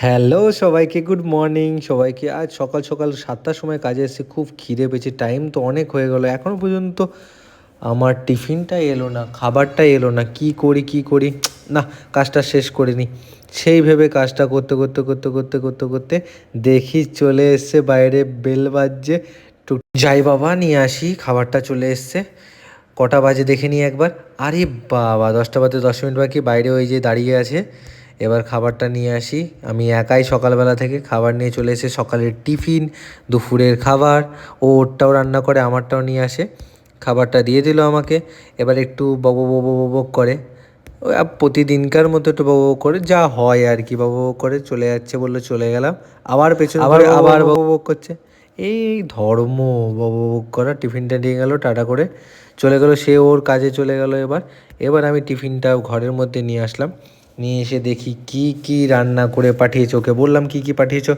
Hello সবাইকে, good morning সবাইকে। আজ সকাল সকাল 7টার সময় কাজে এসে খুব খিদে পেয়েছে। টাইম তো অনেক হয়ে গেল, এখনও পর্যন্ত আমার টিফিনটা এলো না, খাবারটা এলো না। কি করি কি করি, না কাজটা শেষ করে নিই। সেই ভেবে কাজটা করতে করতে করতে করতে করতে করতে দেখি চলে এসছে বাইরে, বেল বাজছে। একটু যাই বাবা নিয়ে আসি, খাবারটা চলে এসছে। কটা বাজে দেখে নিই একবার। আরে বাবা, 10টা বাজতে 10 মিনিট বাকি, বাইরে ওই যে দাঁড়িয়ে আছে। এবার খাবারটা নিয়ে আসি। আমি একাই সকালবেলা থেকে খাবার নিয়ে চলে এসে সকালের টিফিন, দুপুরের খাবার, ওরটাও রান্না করে আমারটাও নিয়ে আসে। খাবারটা দিয়ে দিল আমাকে। এবার একটু বক বক বক বক করে, ওই প্রতিদিনকার মতো একটু বক বক করে, যা হয় আর কি, বক বক করে চলে যাচ্ছে। বললো চলে গেলাম, আবার পেছনে ঘুরে আবার বক বক করছে। এই ধর্ম বক বক করা। টিফিনটা নিয়ে গেল, টাটা করে চলে গেল, সে ওর কাজে চলে গেল। এবার এবার আমি টিফিনটা ঘরের মধ্যে নিয়ে আসলাম। নিয়ে এসে দেখি কি কি রান্না করে পাঠিয়েছে। ওকে বললাম কি কি পাঠিয়েছো,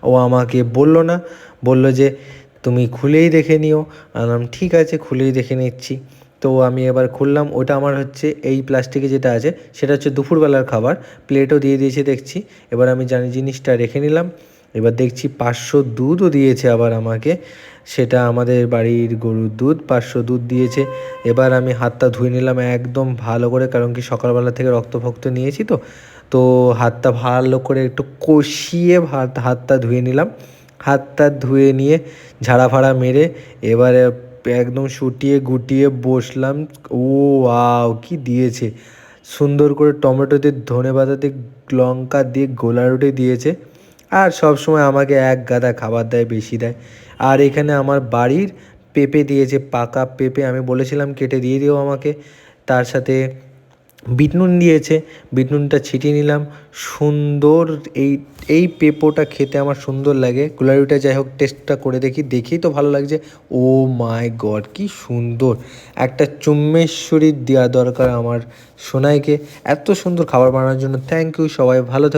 ও আমাকে বললো না। বললো যে তুমি খুলেই দেখে নিও। বললাম ঠিক আছে, খুলেই দেখে নিচ্ছি। তো আমি এবার খুললাম। ওটা আমার হচ্ছে এই প্লাস্টিকে যেটা আছে সেটা হচ্ছে দুপুরবেলার খাবার। প্লেটও দিয়ে দিয়েছে দেখছি। এবার আমি জানি জিনিসটা রেখে নিলাম। এবার দেখছি 500 দুধও দিয়েছে আবার আমাকে। সেটা আমাদের বাড়ির গরুর দুধ, 500 দুধ দিয়েছে। এবার আমি হাতটা ধুয়ে নিলাম একদম ভালো করে, কারণ কি সকালবেলা থেকে রক্ত ফক্ত নিয়েছি তো। তো হাতটা ভালো করে একটু কষিয়ে হাতটা ধুয়ে নিলাম। হাতটা ধুয়ে নিয়ে ঝাড়া ফাড়া মেরে এবারে একদম শুটিয়ে গুটিয়ে বসলাম। ও ওয়াও, কি দিয়েছে! সুন্দর করে টমেটো দিয়ে, ধনেপাতা দিয়ে, লঙ্কা দিয়ে গোলা রুটি দিয়েছে। আর সব সময় আমাকে এক গাদা খাবার দেয়, বেশি দেয়। আর এখানে আমার বাড়ির পেঁপে দিয়েছে, পাকা পেঁপে। আমি বলেছিলাম কেটে দিয়ে দিও আমাকে। তার সাথে বিট নুন দিয়েছে, বিট নুনটা ছিটিয়ে নিলাম। সুন্দর। এই এই পেঁপোটা খেতে আমার সুন্দর লাগে। কুলারিটা যাই হোক, টেস্টটা করে দেখি, দেখেই তো ভালো লাগছে। ও মাই গড, কি সুন্দর! একটা চুম্মেশ্বরী দেওয়া দরকার আমার সোনাইকে, এত সুন্দর খাবার বানানোর জন্য। থ্যাংক ইউ সবাই, ভালো থাকুন।